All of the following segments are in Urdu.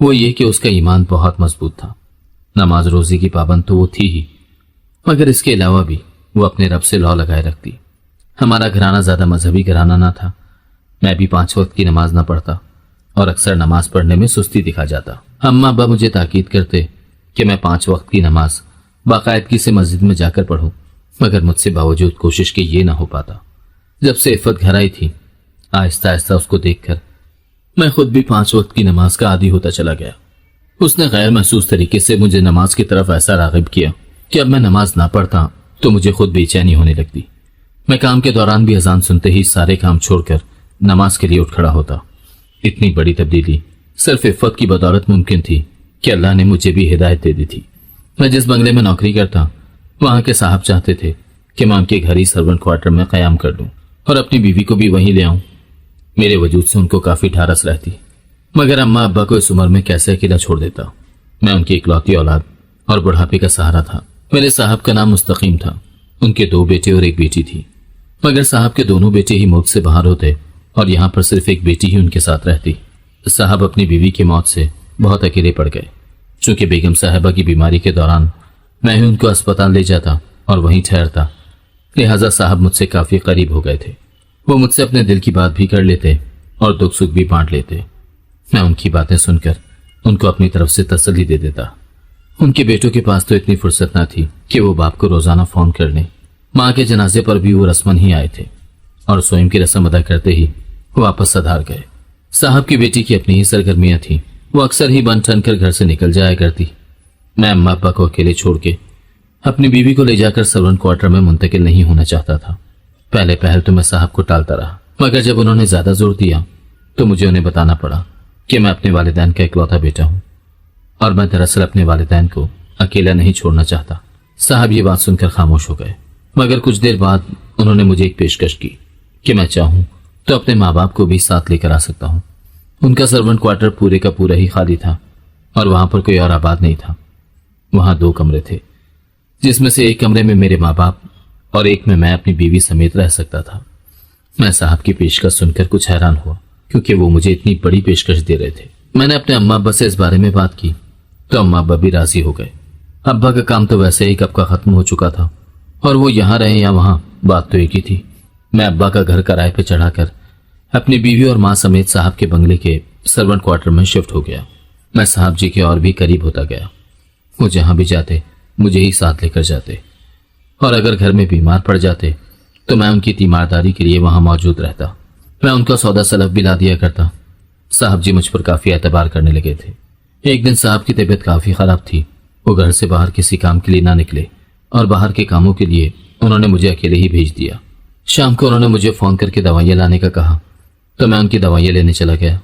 وہ یہ کہ اس کا ایمان بہت مضبوط تھا. نماز روزی کی پابند تو وہ تھی ہی، مگر اس کے علاوہ بھی وہ اپنے رب سے لو لگائے رکھتی. ہمارا گھرانہ زیادہ مذہبی گھرانہ نہ تھا. میں بھی 5 وقت کی نماز نہ پڑھتا اور اکثر نماز پڑھنے میں سستی دکھا جاتا. اماں ابا مجھے تاکید کرتے کہ میں 5 وقت کی نماز باقاعدگی سے مسجد میں جا کر پڑھوں، مگر مجھ سے باوجود کوشش کے یہ نہ ہو پاتا. جب سے عفت گھر آئی تھی، آہستہ آہستہ اس کو دیکھ کر میں خود بھی 5 وقت کی نماز کا عادی ہوتا چلا گیا. اس نے غیر محسوس طریقے سے مجھے نماز کی طرف ایسا راغب کیا کہ اب میں نماز نہ پڑھتا تو مجھے خود بے چینی ہونے لگتی. میں کام کے دوران بھی اذان سنتے ہی سارے کام چھوڑ کر نماز کے لیے اٹھ کھڑا ہوتا. اتنی بڑی تبدیلی صرف عفت کی بدولت ممکن تھی کہ اللہ نے مجھے بھی ہدایت دے دی تھی. میں جس بنگلے میں نوکری کرتا، وہاں کے صاحب چاہتے تھے کہ میں ان کے گھر ہی سرونٹ کوارٹر میں قیام کر لوں اور اپنی بیوی کو بھی وہیں لے آؤں. میرے وجود سے ان کو کافی ڈھارس رہتی، مگر اماں ابا کو اس عمر میں کیسے اکیلا چھوڑ دیتا. میں ان کی اکلوتی اولاد اور بڑھاپے کا سہارا تھا. میرے صاحب کا نام مستقیم تھا. ان کے 2 بیٹے اور 1 بیٹی تھی، مگر صاحب کے دونوں بیٹے ہی ملک سے باہر ہوتے اور یہاں پر صرف 1 بیٹی ہی ان کے ساتھ رہتی. صاحب اپنی بیوی کی موت سے بہت اکیلے پڑ گئے. چونکہ بیگم صاحبہ کی بیماری کے دوران میں ہی ان کو اسپتال لے جاتا اور وہیں ٹھہرتا، لہٰذا صاحب مجھ سے کافی قریب ہو گئے تھے. وہ مجھ سے اپنے دل کی بات بھی کر لیتے اور دکھ سکھ بھی بانٹ لیتے. میں ان کی باتیں سن کر ان کو اپنی طرف سے تسلی دے دیتا. ان کے بیٹوں کے پاس تو اتنی فرصت نہ تھی کہ وہ باپ کو روزانہ فون کر لیں. ماں کے جنازے پر بھی وہ رسمن ہی آئے تھے اور سوئم کی رسم ادا کرتے ہی واپس سدھار گئے. صاحب کی بیٹی کی اپنی ہی سرگرمیاں تھیں. وہ اکثر ہی بن ٹھن کر گھر سے نکل جایا کرتی. میں اماں ابا کو اکیلے چھوڑ کے اپنی بیوی کو لے جا کر سرونٹ کوارٹر میں منتقل نہیں ہونا چاہتا تھا. پہلے پہل تو میں صاحب کو ٹالتا رہا، مگر جب انہوں نے زیادہ زور دیا تو مجھے انہیں بتانا پڑا کہ میں اپنے والدین کا اکلوتا بیٹا ہوں اور میں دراصل اپنے والدین کو اکیلا نہیں چھوڑنا چاہتا. صاحب یہ بات سن کر خاموش ہو گئے، مگر کچھ دیر بعد انہوں نے مجھے ایک پیشکش کی کہ میں چاہوں تو اپنے ماں باپ کو بھی ساتھ لے کر آ سکتا ہوں. ان کا سرونٹ کوارٹر پورے کا پورا ہی خالی تھا اور وہاں پر کوئی اور آباد نہیں تھا. وہاں 2 کمرے تھے، جس میں سے ایک کمرے میں میرے ماں باپ اور ایک میں اپنی بیوی سمیت رہ سکتا تھا. میں صاحب کی پیشکش سن کر کچھ حیران ہوا، کیونکہ وہ مجھے اتنی بڑی پیشکش دے رہے تھے. میں نے اپنے اماں ابا سے اس بارے میں بات کی تو اماں ابا بھی راضی ہو گئے. ابا کا کام تو ویسے ہی کب کا ختم ہو چکا تھا اور وہ یہاں رہے یا وہاں بات تو ایک ہی تھی. میں ابا کا گھر کرائے پہ چڑھا کر اپنی بیوی اور ماں سمیت صاحب کے بنگلے کے سرونٹ کوارٹر میں شفٹ ہو گیا. میں صاحب جی کے اور بھی قریب ہوتا گیا. وہ جہاں بھی جاتے مجھے ہی ساتھ لے کر جاتے اور اگر گھر میں بیمار پڑ جاتے تو میں ان کی تیمارداری کے لیے وہاں موجود رہتا. میں ان کا سودا سلف بھی لا دیا کرتا. صاحب جی مجھ پر کافی اعتبار کرنے لگے تھے. ایک دن صاحب کی طبیعت کافی خراب تھی. وہ گھر سے باہر کسی کام کے لیے نہ نکلے اور باہر کے کاموں کے لیے انہوں نے مجھے اکیلے ہی بھیج دیا. شام کو انہوں نے مجھے فون کر کے دوائیاں لانے کا کہا تو میں ان کی دوائیاں لینے چلا گیا.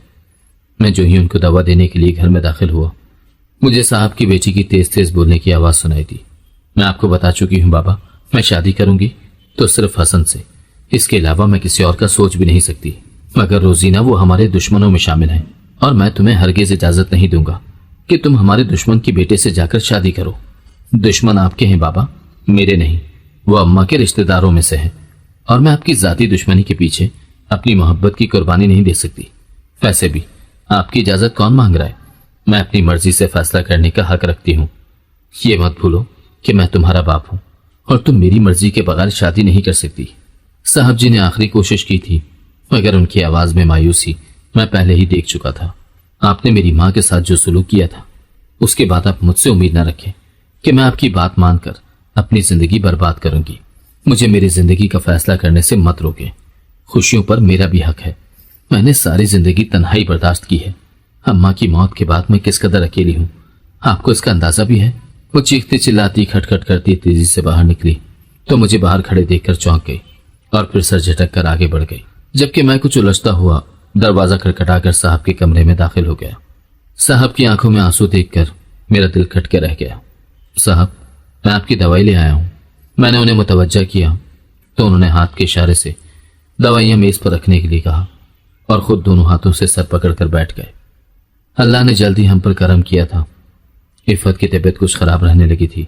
میں جو ہی ان کو دوا دینے کے لیے گھر میں داخل ہوا، مجھے صاحب کی بیٹی کی تیز تیز بولنے کی آواز سنائی دی. میں آپ کو بتا چکی ہوں بابا، میں شادی کروں گی تو صرف حسن سے، اس کے علاوہ میں کسی اور کا سوچ بھی نہیں سکتی. مگر روزینہ وہ ہمارے دشمنوں میں شامل ہیں اور میں تمہیں ہرگز اجازت نہیں دوں گا کہ تم ہمارے دشمن کی بیٹے سے جا کر شادی کرو. دشمن آپ کے ہیں بابا، میرے نہیں. وہ اماں کے رشتہ داروں میں سے ہیں اور میں آپ کی ذاتی دشمنی کے پیچھے اپنی محبت کی قربانی نہیں دے سکتی. ویسے بھی آپ کی اجازت کون مانگ رہا ہے؟ میں اپنی مرضی سے فیصلہ کرنے کا حق رکھتی ہوں. یہ مت بھولو کہ میں تمہارا باپ ہوں اور تم میری مرضی کے بغیر شادی نہیں کر سکتی. صاحب جی نے آخری کوشش کی تھی، مگر ان کی آواز میں مایوسی میں پہلے ہی دیکھ چکا تھا. آپ نے میری ماں کے ساتھ جو سلوک کیا تھا، اس کے بعد آپ مجھ سے امید نہ رکھیں کہ میں آپ کی بات مان کر اپنی زندگی برباد کروں گی. مجھے میری زندگی کا فیصلہ کرنے سے مت روکیں. خوشیوں پر میرا بھی حق ہے. میں نے ساری زندگی تنہائی برداشت کی ہے. اماں کی موت کے بعد میں کس قدر اکیلی ہوں، آپ کو اس کا اندازہ بھی ہے. وہ چیختی چلاتی کھٹ کھٹ کرتی تیزی سے باہر نکلی تو مجھے باہر کھڑے دیکھ کر چونک گئی اور پھر سر جھٹک کر آگے بڑھ گئی، جبکہ میں کچھ الجھتا ہوا دروازہ کھٹکھٹا کر صاحب کے کمرے میں داخل ہو گیا. صاحب کی آنکھوں میں آنسو دیکھ کر میرا دل کھٹ کے رہ گیا. صاحب، میں آپ کی دوائی لے آیا ہوں. میں نے انہیں متوجہ کیا تو انہوں نے ہاتھ کے اشارے سے دوائیاں میز پر رکھنے کے لیے کہا اور خود دونوں ہاتھوں سے سر پکڑ کر بیٹھ گئے. اللہ نے جلدی ہم پر کرم کیا تھا. عفت کی طبیعت کچھ خراب رہنے لگی تھی.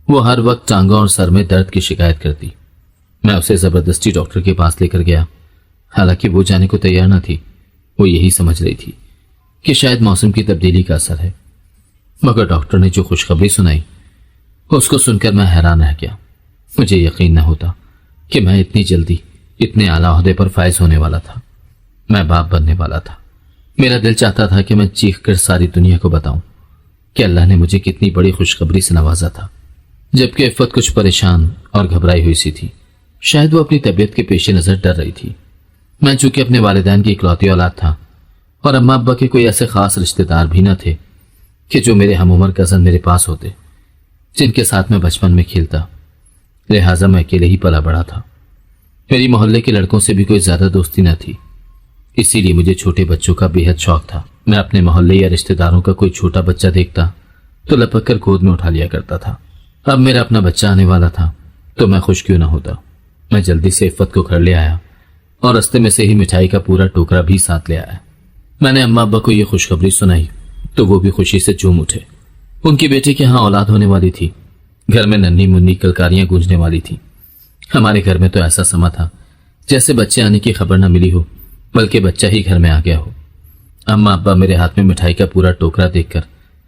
وہ ہر وقت ٹانگوں اور سر میں درد کی شکایت کرتی. میں اسے زبردستی ڈاکٹر کے پاس لے کر گیا، حالانکہ وہ جانے کو تیار نہ تھی. وہ یہی سمجھ رہی تھی کہ شاید موسم کی تبدیلی کا اثر ہے، مگر ڈاکٹر نے جو خوشخبری سنائی اس کو سن کر میں حیران رہ گیا۔ مجھے یقین نہ ہوتا کہ میں اتنی جلدی اتنے اعلیٰ عہدے پر فائز ہونے والا تھا، میں باپ بننے والا تھا۔ میرا دل چاہتا تھا کہ میں چیخ کر ساری دنیا کو بتاؤں کہ اللہ نے مجھے کتنی بڑی خوشخبری سے نوازا تھا۔ جبکہ عفت کچھ پریشان اور گھبرائی ہوئی سی تھی، شاید وہ اپنی طبیعت کے پیش نظر ڈر رہی تھی۔ میں چونکہ اپنے والدین کی اکلوتی اولاد تھا اور اماں ابا کے کوئی ایسے خاص رشتہ دار بھی نہ تھے کہ جو میرے ہم عمر کزن میرے پاس ہوتے جن کے ساتھ میں بچپن میں کھیلتا، لہٰذا میں اکیلے ہی پلا بڑا تھا۔ میری محلے کے لڑکوں سے بھی کوئی زیادہ دوستی نہ تھی، اسی لیے مجھے چھوٹے بچوں کا بے حد شوق تھا۔ میں اپنے محلے یا رشتہ داروں کا کوئی چھوٹا بچہ دیکھتا تو لپک کر گود میں اٹھا لیا کرتا تھا۔ اب میرا اپنا بچہ آنے والا تھا تو میں خوش کیوں نہ ہوتا۔ میں جلدی سے عفت کو گھر لے آیا اور رستے میں سے ہی مٹھائی کا پورا ٹوکرا بھی ساتھ لے آیا۔ میں نے اماں ابا کو یہ خوشخبری سنائی تو وہ بھی خوشی سے جھوم اٹھے۔ ان کی بیٹی کے ہاں اولاد ہونے والی تھی، گھر میں ننھی منی کلکاریاں گونجنے والی تھی۔ ہمارے گھر میں تو ایسا سما تھا جیسے بچے آنے کی خبر نہ ملی ہو بلکہ بچہ ہی گھر میں آ گیا ہو۔ اماں ابا میرے ہاتھ میں مٹھائی کا پورا ٹوکرا دیکھ کر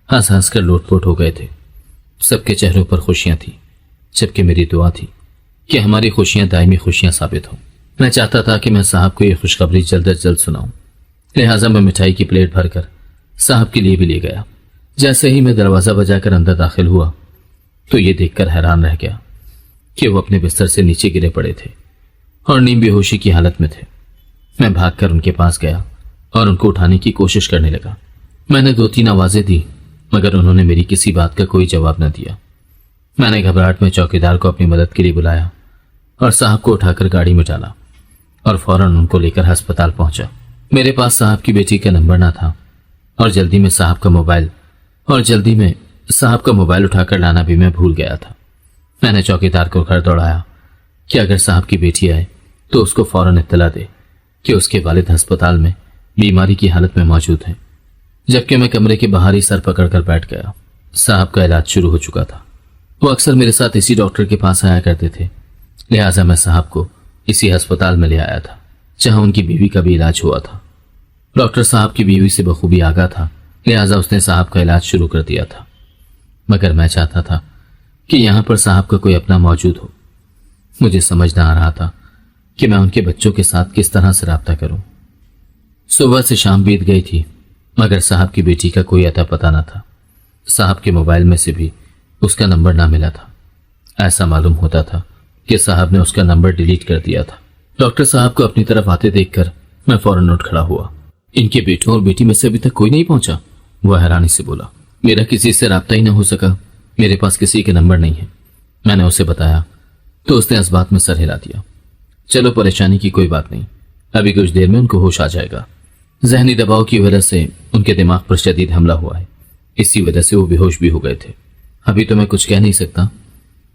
ہنس ہنس کر لوٹ پوٹ ہو گئے تھے۔ سب کے چہروں پر خوشیاں تھیں، جبکہ میری دعا تھی کہ ہماری خوشیاں دائمی خوشیاں ثابت ہوں۔ میں چاہتا تھا کہ میں صاحب کو یہ خوشخبری جلد از جلد سناؤں، لہٰذا میں مٹھائی کی پلیٹ بھر کر صاحب کے لیے بھی لے گیا۔ جیسے ہی میں دروازہ بجا کر اندر داخل ہوا تو یہ دیکھ کر حیران رہ گیا کہ وہ اپنے بستر سے نیچے گرے پڑے تھے اور نیم بے ہوشی کی حالت میں تھے۔ میں بھاگ کر ان کے پاس گیا اور ان کو اٹھانے کی کوشش کرنے لگا۔ میں نے 2-3 آوازیں دی مگر انہوں نے میری کسی بات کا کوئی جواب نہ دیا۔ میں نے گھبراہٹ میں چوکیدار کو اپنی مدد کے لیے بلایا اور صاحب کو اٹھا کر گاڑی میں ڈالا اور فوراً ان کو لے کر ہسپتال پہنچا۔ میرے پاس صاحب کی بیٹی کا نمبر نہ تھا اور جلدی میں صاحب کا موبائل اٹھا کر لانا بھی میں بھول گیا تھا۔ میں نے چوکیدار کو گھر دوڑایا کہ اگر صاحب کی بیٹی آئے تو اس کو فوراً اطلاع دے کہ اس کے والد ہسپتال میں بیماری کی حالت میں موجود ہیں۔ جبکہ میں کمرے کے باہر ہی سر پکڑ کر بیٹھ گیا۔ صاحب کا علاج شروع ہو چکا تھا۔ وہ اکثر میرے ساتھ اسی ڈاکٹر کے پاس آیا کرتے تھے، لہٰذا میں صاحب کو اسی ہسپتال میں لے آیا تھا جہاں ان کی بیوی کا بھی علاج ہوا تھا۔ ڈاکٹر صاحب کی بیوی سے بخوبی آگاہ تھا، لہٰذا اس نے صاحب کا علاج شروع کر دیا تھا، مگر میں چاہتا تھا کہ یہاں پر صاحب کا کوئی اپنا موجود ہو۔ مجھے سمجھ نہ آ رہا تھا کہ میں ان کے بچوں کے ساتھ کس طرح سے رابطہ کروں۔ صبح سے شام بیت گئی تھی مگر صاحب کی بیٹی کا کوئی اتا پتہ نہ تھا۔ صاحب کے موبائل میں سے بھی اس کا نمبر نہ ملا تھا۔ ایسا معلوم ہوتا تھا کہ صاحب نے اس کا نمبر ڈیلیٹ کر دیا تھا۔ ڈاکٹر صاحب کو اپنی طرف آتے دیکھ کر میں فوراً اٹھ کھڑا ہوا۔ ان کے بیٹوں اور بیٹی میں سے ابھی تک کوئی نہیں پہنچا؟ وہ حیرانی سے بولا۔ میرا کسی سے رابطہ ہی نہ ہو سکا، میرے پاس کسی کے نمبر نہیں ہے۔ میں نے اسے بتایا تو اس نے اس بات میں سر ہلا دیا۔ چلو پریشانی کی کوئی بات نہیں، ابھی کچھ دیر میں ان کو ہوش آ جائے گا۔ ذہنی دباؤ کی وجہ سے ان کے دماغ پر شدید حملہ ہوا ہے، اسی وجہ سے وہ بے ہوش بھی ہو گئے تھے۔ ابھی تو میں کچھ کہہ نہیں سکتا،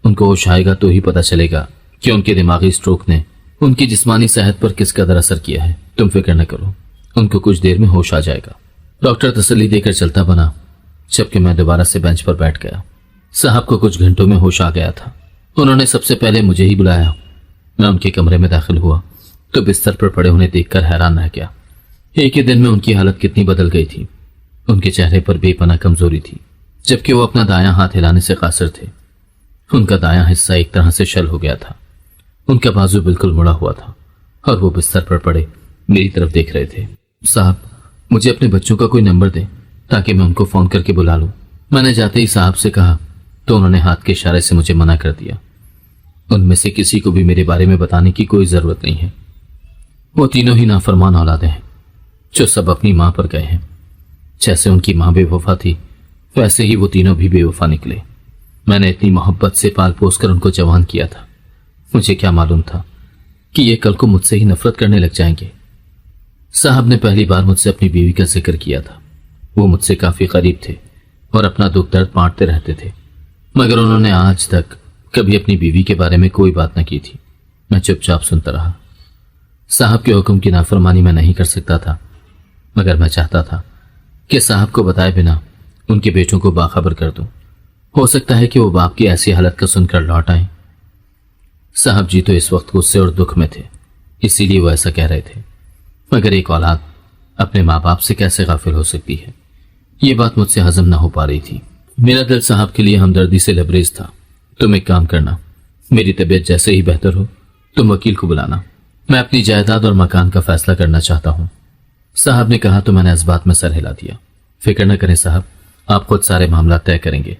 ان کو ہوش آئے گا تو ہی پتہ چلے گا کہ ان کے دماغی سٹروک نے ان کی جسمانی صحت پر کس قدر اثر کیا ہے۔ تم فکر نہ کرو، ان کو کچھ دیر میں ہوش آ جائے گا۔ ڈاکٹر تسلی دے کر چلتا بنا، جبکہ میں دوبارہ سے بینچ پر بیٹھ گیا۔ صاحب کو کچھ گھنٹوں میں ہوش آ گیا تھا۔ انہوں نے سب سے پہلے مجھے ہی بلایا۔ میں ان کے کمرے میں داخل ہوا تو بستر پر پڑے انہیں دیکھ کر حیران رہ گیا۔ ایک ہی دن میں ان کی حالت کتنی بدل گئی تھی۔ ان کے چہرے پر بے پناہ کمزوری تھی، جبکہ وہ اپنا دایاں ہاتھ ہلانے سے قاصر تھے۔ ان کا دایاں حصہ ایک طرح سے شل ہو گیا تھا، ان کا بازو بالکل مڑا ہوا تھا اور وہ بستر پر پڑے میری طرف دیکھ رہے تھے۔ صاحب، مجھے اپنے بچوں کا کوئی نمبر دیں تاکہ میں ان کو فون کر کے بلا لوں۔ میں نے جاتے ہی صاحب سے کہا تو انہوں نے ہاتھ کے اشارے سے مجھے منع کر دیا۔ ان میں سے کسی کو بھی میرے بارے میں بتانے کی کوئی ضرورت نہیں ہے۔ وہ تینوں ہی نافرمان اولادیں ہیں جو سب اپنی ماں پر گئے ہیں۔ جیسے ان کی ماں بے وفا تھی ویسے ہی وہ تینوں بھی بے وفا نکلے۔ میں نے اتنی محبت سے پال پوس کر ان کو جوان کیا تھا، مجھے کیا معلوم تھا کہ یہ کل کو مجھ سے ہی نفرت کرنے لگ جائیں گے۔ صاحب نے پہلی بار مجھ سے اپنی بیوی کا ذکر کیا تھا۔ وہ مجھ سے کافی قریب تھے اور اپنا دکھ درد بانٹتے رہتے تھے، مگر انہوں نے آج تک کبھی اپنی بیوی کے بارے میں کوئی بات نہ کی تھی۔ میں چپ چاپ سنتا رہا۔ صاحب کے حکم کی نافرمانی میں نہیں کر سکتا تھا، مگر میں چاہتا تھا کہ صاحب کو بتائے بنا ان کے بیٹوں کو باخبر کر دوں۔ ہو سکتا ہے کہ وہ باپ کی ایسی حالت کا سن کر لوٹ آئیں۔ صاحب جی تو اس وقت غصے اور دکھ میں تھے، اسی لیے وہ ایسا کہہ رہے تھے، مگر ایک اولاد اپنے ماں باپ سے کیسے غافل ہو سکتی ہے؟ یہ بات مجھ سے ہضم نہ ہو پا رہی تھی۔ میرا دل صاحب کے لیے ہمدردی سے لبریز تھا۔ تم ایک کام کرنا، میری طبیعت جیسے ہی بہتر ہو تم وکیل کو بلانا، میں اپنی جائیداد اور مکان کا فیصلہ کرنا چاہتا ہوں۔ صاحب نے کہا تو میں نے اس بات میں سر ہلا دیا۔ فکر نہ کریں صاحب، آپ خود سارے معاملات طے کریں گے،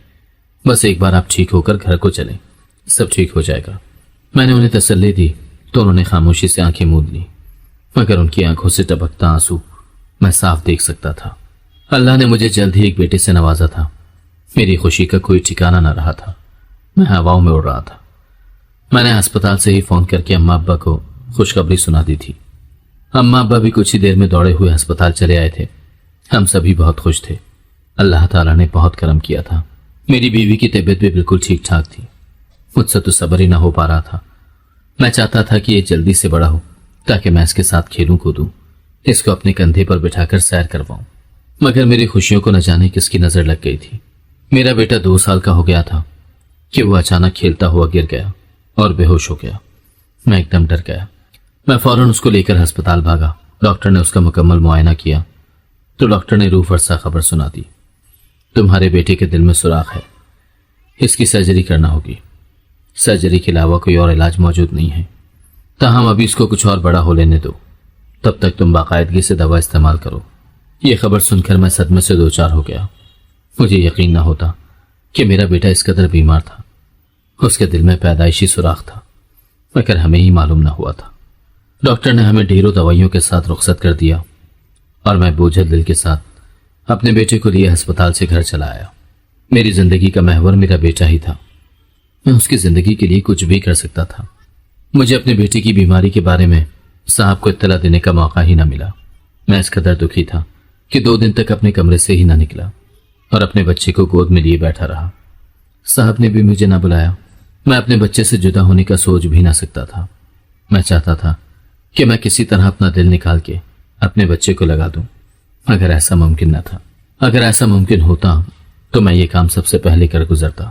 بس ایک بار آپ ٹھیک ہو کر گھر کو چلیں، سب ٹھیک ہو جائے گا۔ میں نے انہیں تسلی دی تو انہوں نے خاموشی سے آنکھیں موند لی، مگر ان کی آنکھوں سے ٹپکتا آنسو میں صاف دیکھ سکتا تھا۔ اللہ نے مجھے جلد ہی ایک بیٹے سے نوازا تھا۔ میری خوشی کا کوئی ٹھکانہ نہ رہا تھا، میں ہواؤں میں اڑ رہا تھا۔ میں نے ہسپتال سے ہی فون کر کے اماں ابا کو خوشخبری سنا دی تھی۔ اماں ابا بھی کچھ ہی دیر میں دوڑے ہوئے ہسپتال چلے آئے تھے۔ ہم سبھی بہت خوش تھے، اللہ تعالیٰ نے بہت کرم کیا تھا۔ میری بیوی کی طبیعت بھی بالکل ٹھیک ٹھاک تھی، مجھ سے تو صبر ہی نہ ہو پا رہا تھا۔ میں چاہتا تھا کہ یہ جلدی سے بڑا ہو تاکہ میں اس کے ساتھ کھیلوں کودوں، اس کو اپنے کندھے پر بٹھا کر سیر کرواؤں، مگر میری خوشیوں کو نہ جانے کس کی نظر لگ گئی تھی۔ میرا بیٹا 2 سال کا ہو گیا تھا کہ وہ اچانک کھیلتا ہوا گر گیا اور بے ہوش ہو گیا۔ میں ایک دم ڈر گیا۔ میں فوراً اس کو لے کر ہسپتال بھاگا۔ ڈاکٹر نے اس کا مکمل معائنہ کیا تو ڈاکٹر نے روح فرسا خبر سنا دی، تمہارے بیٹے کے دل میں سوراخ ہے، اس کی سرجری کرنا ہوگی۔ سرجری کے علاوہ کوئی اور علاج موجود نہیں ہے، تاہم ابھی اس کو کچھ اور بڑا ہو لینے دو، تب تک تم باقاعدگی سے دوا استعمال کرو۔ یہ خبر سن کر میں صدمے سے دوچار ہو گیا۔ مجھے یقین نہ ہوتا کہ میرا بیٹا اس قدر بیمار تھا۔ اس کے دل میں پیدائشی سوراخ تھا، مگر ہمیں ہی معلوم نہ ہوا تھا۔ ڈاکٹر نے ہمیں ڈھیروں دوائیوں کے ساتھ رخصت کر دیا اور میں بوجھل دل کے ساتھ اپنے بیٹے کو لیے ہسپتال سے گھر چلا آیا۔ میری زندگی کا محور میرا بیٹا ہی تھا، میں اس کی زندگی کے لیے کچھ بھی کر سکتا تھا۔ مجھے اپنے بیٹے کی بیماری کے بارے میں صاحب کو اطلاع دینے کا موقع ہی نہ ملا۔ میں اس قدر دکھی تھا کہ 2 دن تک اپنے کمرے سے ہی نہ نکلا اور اپنے بچے کو گود میں لیے بیٹھا رہا۔ صاحب نے بھی مجھے نہ بلایا۔ میں اپنے بچے سے جدا ہونے کا سوچ بھی نہ سکتا تھا۔ میں چاہتا تھا کہ میں کسی طرح اپنا دل نکال کے اپنے بچے کو لگا دوں، مگر ایسا ممکن نہ تھا۔ اگر ایسا ممکن ہوتا تو میں یہ کام سب سے پہلے کر گزرتا۔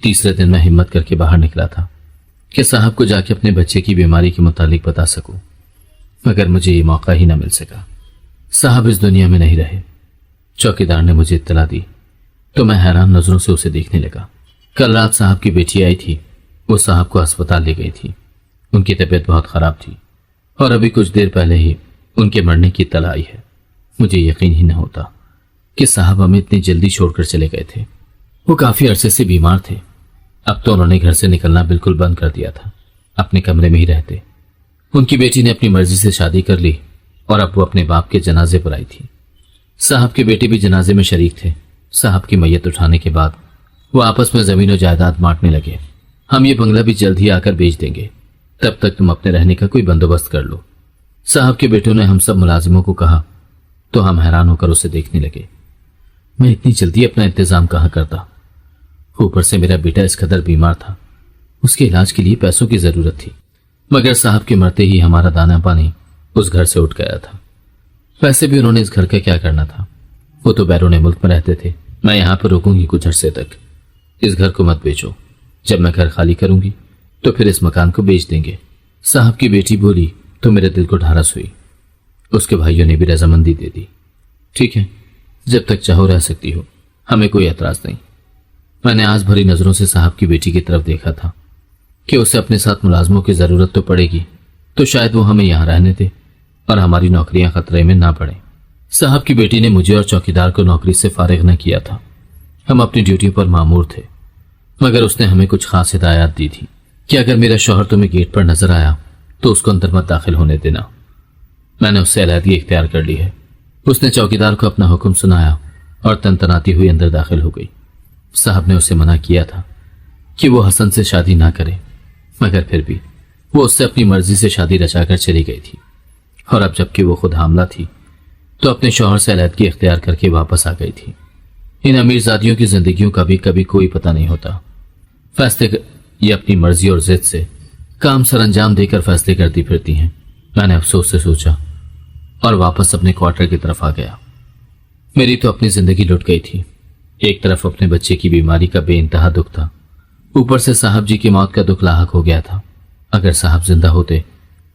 تیسرے دن میں ہمت کر کے باہر نکلا تھا کہ صاحب کو جا کے اپنے بچے کی بیماری کے متعلق بتا سکوں، مگر مجھے یہ موقع ہی نہ مل سکا۔ صاحب اس دنیا میں نہیں رہے۔ چوکیدار نے مجھے اطلاع دی تو میں حیران نظروں سے اسے دیکھنے لگا۔ کل رات صاحب کی بیٹی آئی تھی، وہ صاحب کو ہسپتال لے گئی تھی۔ ان کی طبیعت بہت خراب تھی اور ابھی کچھ دیر پہلے ہی ان کے مرنے کی اطلاع آئی ہے۔ مجھے یقین ہی نہ ہوتا کہ صاحب ہمیں اتنی جلدی چھوڑ کر چلے گئے تھے۔ وہ کافی عرصے سے بیمار تھے، اب تو انہوں نے گھر سے نکلنا بالکل بند کر دیا تھا، اپنے کمرے میں ہی رہتے۔ ان کی بیٹی نے اپنی مرضی سے شادی کر لی اور اب وہ اپنے باپ کے جنازے پر آئی تھی۔ صاحب کے بیٹے بھی جنازے میں شریک تھے۔ صاحب کی میت اٹھانے کے بعد وہ آپس میں زمین و جائیداد بانٹنے لگے۔ ہم یہ بنگلہ بھی جلد ہی آ کر بیچ دیں گے، تب تک تم اپنے رہنے کا کوئی بندوبست کر لو۔ صاحب کے بیٹوں نے ہم سب ملازموں کو کہا تو ہم حیران ہو کر اسے دیکھنے لگے۔ میں اتنی جلدی اپنا انتظام کہاں کرتا؟ اوپر سے میرا بیٹا اس قدر بیمار تھا، اس کے علاج کے لیے پیسوں کی ضرورت تھی، مگر صاحب کے مرتے ہی ہمارا دانا پانی اس گھر سے اٹھ گیا تھا۔ ویسے بھی انہوں نے اس گھر کا کیا کرنا تھا، وہ تو بیرون ملک میں رہتے تھے۔ میں یہاں پر رکوں گی کچھ عرصے تک، اس گھر کو مت بیچو، جب میں گھر خالی کروں گی تو پھر اس مکان کو بیچ دیں گے۔ صاحب کی بیٹی بولی تو میرے دل کو ڈھارس ہوئی۔ اس کے بھائیوں نے بھی رضامندی دے دی۔ ٹھیک ہے، جب تک چاہو رہ سکتی ہو، ہمیں کوئی اعتراض نہیں۔ میں نے آس بھری نظروں سے صاحب کی بیٹی کی طرف دیکھا تھا کہ اسے اپنے ساتھ ملازموں کی ضرورت تو پڑے گی، تو شاید وہ ہمیں یہاں رہنے دے اور ہماری نوکریاں خطرے میں نہ پڑیں۔ صاحب کی بیٹی نے مجھے اور چوکیدار کو نوکری سے فارغ نہ کیا تھا۔ ہم اپنی ڈیوٹی پر مامور تھے، مگر اس نے ہمیں کچھ خاص ہدایات دی تھی کہ اگر میرا شوہر تمہیں گیٹ پر نظر آیا تو اس کو اندر مت داخل ہونے دینا۔ میں نے اس سے علیحدگی اختیار کر لی ہے۔ اس نے چوکیدار کو اپنا حکم سنایا اور تنتناتی ہوئی اندر داخل ہو گئی۔ صاحب نے اسے منع کیا تھا کہ وہ حسن سے شادی نہ کرے، مگر پھر بھی وہ اس سے اپنی مرضی سے شادی رچا کر چلی گئی تھی، اور اب جب کہ وہ خود حاملہ تھی تو اپنے شوہر سے علیحدگی اختیار کر کے واپس آ گئی تھی۔ ان امیر زادیوں کی زندگیوں کا بھی کبھی کوئی پتہ نہیں ہوتا۔ فیصلے یہ اپنی مرضی اور ضد سے کام سر انجام دے کر فیصلے کرتی پھرتی ہیں۔ میں نے افسوس سے سوچا اور واپس اپنے کوارٹر کی طرف آ گیا۔ میری تو اپنی زندگی لٹ گئی تھی۔ ایک طرف اپنے بچے کی بیماری کا بے انتہا دکھ تھا، اوپر سے صاحب جی کی موت کا دکھ لاحق ہو گیا تھا۔ اگر صاحب زندہ ہوتے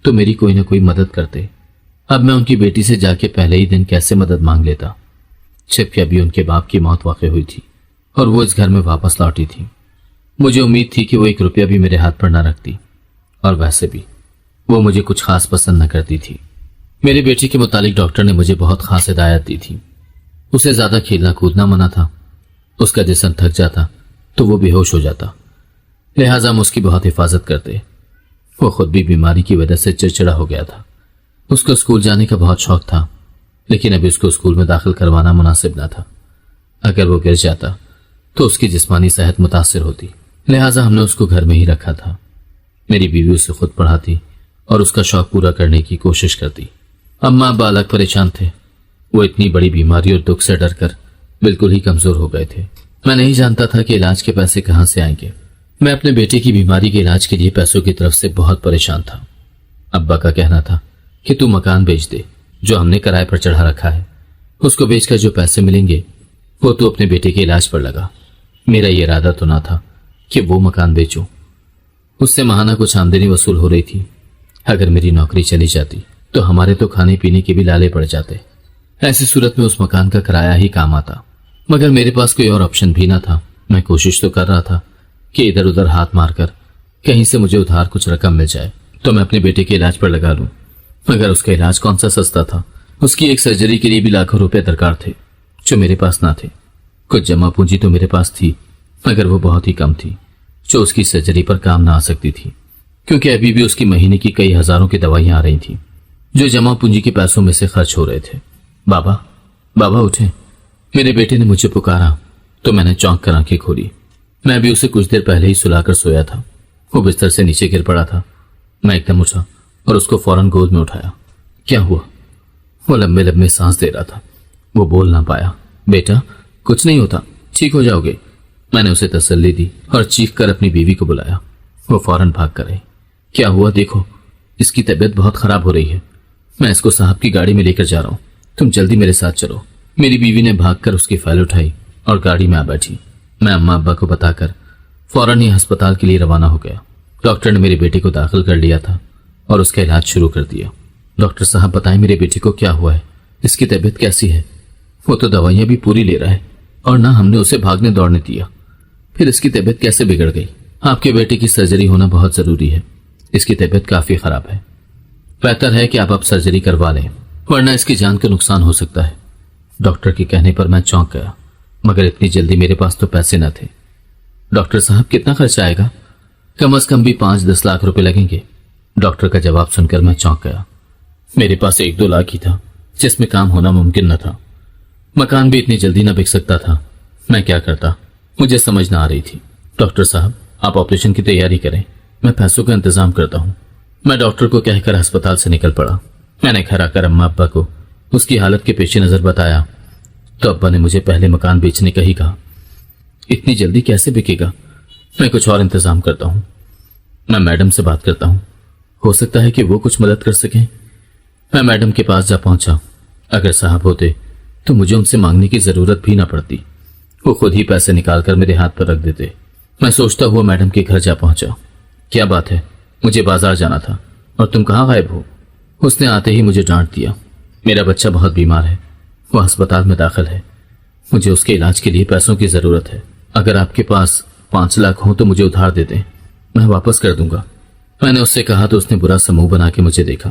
تو میری کوئی نہ کوئی مدد کرتے، اب میں ان کی بیٹی سے جا کے پہلے ہی دن کیسے مدد مانگ لیتا، جبکہ ابھی ان کے باپ کی موت واقع ہوئی تھی اور وہ اس گھر میں واپس لوٹی تھی۔ مجھے امید تھی کہ وہ 1 روپیہ بھی میرے ہاتھ پر نہ رکھتی، اور ویسے بھی وہ مجھے کچھ خاص پسند نہ کرتی تھی۔ میری بیٹی کے متعلق ڈاکٹر نے مجھے بہت خاص ہدایت دی تھی۔ اسے زیادہ کھیلنا کودنا منع تھا، اس کا جسم تھک جاتا تو وہ بے ہوش ہو جاتا، لہٰذا ہم اس کی بہت حفاظت کرتے۔ وہ خود بھی بیماری کی وجہ سے چڑچڑا ہو گیا تھا۔ اس کو اسکول جانے کا بہت شوق تھا، لیکن ابھی اس کو اسکول میں داخل کروانا مناسب نہ تھا۔ اگر وہ گر جاتا تو اس کی جسمانی صحت متاثر ہوتی، لہٰذا ہم نے اس کو گھر میں ہی رکھا تھا۔ میری بیوی اسے خود پڑھاتی اور اس کا شوق پورا کرنے کی کوشش کرتی۔ اماں ابا الگ پریشان تھے، وہ اتنی بڑی بیماری اور دکھ سے ڈر کر بالکل ہی کمزور ہو گئے تھے۔ میں نہیں جانتا تھا کہ علاج کے پیسے کہاں سے آئیں گے۔ میں اپنے بیٹے کی بیماری کے علاج کے لیے پیسوں کی طرف سے بہت پریشان تھا۔ ابا کا کہنا تھا کہ تو مکان بیچ دے جو ہم نے کرائے پر چڑھا رکھا ہے، اس کو بیچ کر جو پیسے ملیں گے وہ تو اپنے بیٹے کے علاج پر لگا۔ میرا یہ ارادہ تو نہ تھا کہ وہ مکان بیچوں، اس سے ماہانہ کچھ آمدنی وصول ہو رہی تھی۔ اگر میری نوکری چلی جاتی تو ہمارے تو کھانے پینے کے بھی لالے پڑ جاتے، ایسی صورت میں اس مکان کا کرایہ ہی کام آتا۔ مگر میرے پاس کوئی اور آپشن بھی نہ تھا۔ میں کوشش تو کر رہا تھا کہ ادھر ادھر ہاتھ مار کر کہیں سے مجھے ادھار کچھ رقم مل جائے تو میں اپنے بیٹے کے علاج پر لگا لوں، مگر اس کا علاج کون سا سستا تھا؟ اس کی ایک سرجری کے لیے بھی لاکھوں روپے درکار تھے جو میرے پاس نہ تھے۔ کچھ جمع پونجی تو میرے پاس تھی، مگر وہ بہت ہی کم تھی جو اس کی سرجری پر کام نہ آ سکتی تھی، کیونکہ ابھی بھی اس کی مہینے کی کئی ہزاروں کی دوائیاں آ رہی تھیں جو جمع پونجی کے پیسوں میں سے خرچ ہو رہے تھے۔ بابا بابا اٹھیں، میرے بیٹے نے مجھے پکارا تو میں نے چونک کر آنکھیں کھولی۔ میں بھی اسے کچھ دیر پہلے ہی سلا کر سویا تھا۔ وہ بستر سے نیچے گر پڑا تھا۔ میں ایک دم اٹھا اور اس کو فوراً گود میں اٹھایا۔ کیا ہوا؟ وہ لمبے لمبے سانس دے رہا تھا۔ وہ بول نہ پایا۔ بیٹا کچھ نہیں ہوتا، ٹھیک ہو جاؤ گے۔ میں نے اسے تسلی دی اور چیخ کر اپنی بیوی کو بلایا۔ وہ فوراً بھاگ کر آئی۔ کیا ہوا دیکھو، اس کی طبیعت بہت خراب ہو رہی ہے، میں اس کو صاحب کی گاڑی میں لے کر جا رہا ہوں، تم جلدی میرے ساتھ چلو۔ میری بیوی نے بھاگ کر اس کی فائل اٹھائی اور گاڑی میں آ بیٹھی۔ میں اماں ابا کو بتا کر فوراً ہی ہسپتال کے لیے روانہ ہو گیا۔ ڈاکٹر نے میرے بیٹے کو داخل کر لیا تھا اور اس کا علاج شروع کر دیا۔ ڈاکٹر صاحب بتائیں میرے بیٹے کو کیا ہوا ہے، اس کی طبیعت کیسی ہے؟ وہ تو دوائیاں بھی پوری لے رہا ہے اور نہ ہم نے اسے بھاگنے دوڑنے دیا، پھر اس کی طبیعت کیسے بگڑ گئی؟ آپ کے بیٹے کی سرجری ہونا بہت ضروری ہے، اس کی طبیعت کافی خراب ہے، بہتر ہے کہ آپ اب سرجری کروا لیں ورنہ اس کی جان کا نقصان ہو سکتا ہے۔ ڈاکٹر کے کہنے پر میں چونک گیا، مگر اتنی جلدی میرے پاس تو پیسے نہ تھے۔ ڈاکٹر صاحب کتنا خرچہ آئے گا؟ کم از کم بھی 5-10 لاکھ روپے لگیں گے۔ ڈاکٹر کا جواب سن کر میں چونک گیا۔ میرے پاس 1-2 لاکھ ہی تھا جس میں کام ہونا ممکن نہ تھا۔ مکان بھی اتنی جلدی نہ بک سکتا تھا۔ میں کیا کرتا مجھے سمجھ نہ آ رہی تھی۔ ڈاکٹر صاحب آپ آپریشن کی تیاری کریں، میں پیسوں کا انتظام کرتا ہوں۔ میں ڈاکٹر کو کہہ کر ہسپتال سے نکل پڑا۔ میں نے گھر آ کر اماں ابا کو اس کی حالت کے پیش نظر بتایا تو ابا نے مجھے پہلے مکان بیچنے کا ہی کہا۔ اتنی جلدی کیسے بکے گا؟ میں کچھ اور انتظام کرتا ہوں، میں میڈم سے بات کرتا ہوں، ہو سکتا ہے کہ وہ کچھ مدد کر سکیں۔ میں میڈم کے پاس جا پہنچا۔ اگر صاحب ہوتے تو مجھے ان سے مانگنے کی ضرورت بھی نہ پڑتی، وہ خود ہی پیسے نکال کر میرے ہاتھ پر رکھ دیتے۔ میں سوچتا ہوا میڈم کے گھر جا پہنچا۔ کیا بات ہے؟ مجھے بازار جانا تھا اور تم کہاں غائب ہو؟ اس نے آتے ہی مجھے ڈانٹ دیا۔ میرا بچہ بہت بیمار ہے، وہ ہسپتال میں داخل ہے، مجھے اس کے علاج کے لیے پیسوں کی ضرورت ہے۔ اگر آپ کے پاس 5 لاکھ ہوں تو مجھے ادھار دے دیں، میں واپس کر دوں گا۔ میں نے اس سے کہا تو اس نے برا سا منہ بنا کے مجھے دیکھا۔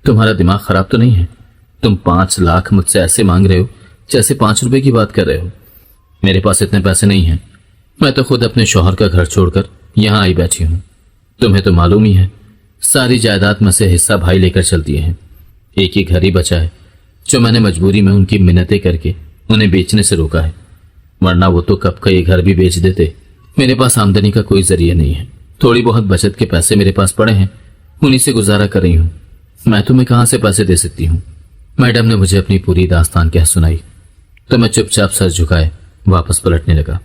تمہارا دماغ خراب تو نہیں ہے؟ تم 5 لاکھ مجھ سے ایسے مانگ رہے ہو جیسے 5 روپے کی بات کر رہے ہو۔ میرے پاس اتنے پیسے نہیں ہیں، میں تو خود اپنے شوہر کا گھر چھوڑ کر یہاں آئی بیٹھی ہوں۔ تمہیں تو معلوم ہی ہے ساری جائیداد میں سے حصہ بھائی لے کر چل دیے ہیں، ایک ہی گھر ہی بچا ہے جو میں نے مجبوری میں ان کی منتیں کر کے انہیں بیچنے سے روکا ہے، ورنہ وہ تو کب کا یہ گھر بھی بیچ دیتے۔ میرے پاس آمدنی کا کوئی ذریعہ نہیں ہے، تھوڑی بہت بچت کے پیسے میرے پاس پڑے ہیں، انہی سے گزارا کر رہی ہوں۔ میں تمہیں کہاں سے پیسے دے سکتی ہوں؟ میڈم نے مجھے اپنی پوری داستان کہہ سنائی تو میں چپ چاپ سر جھکائے واپس پلٹنے لگا،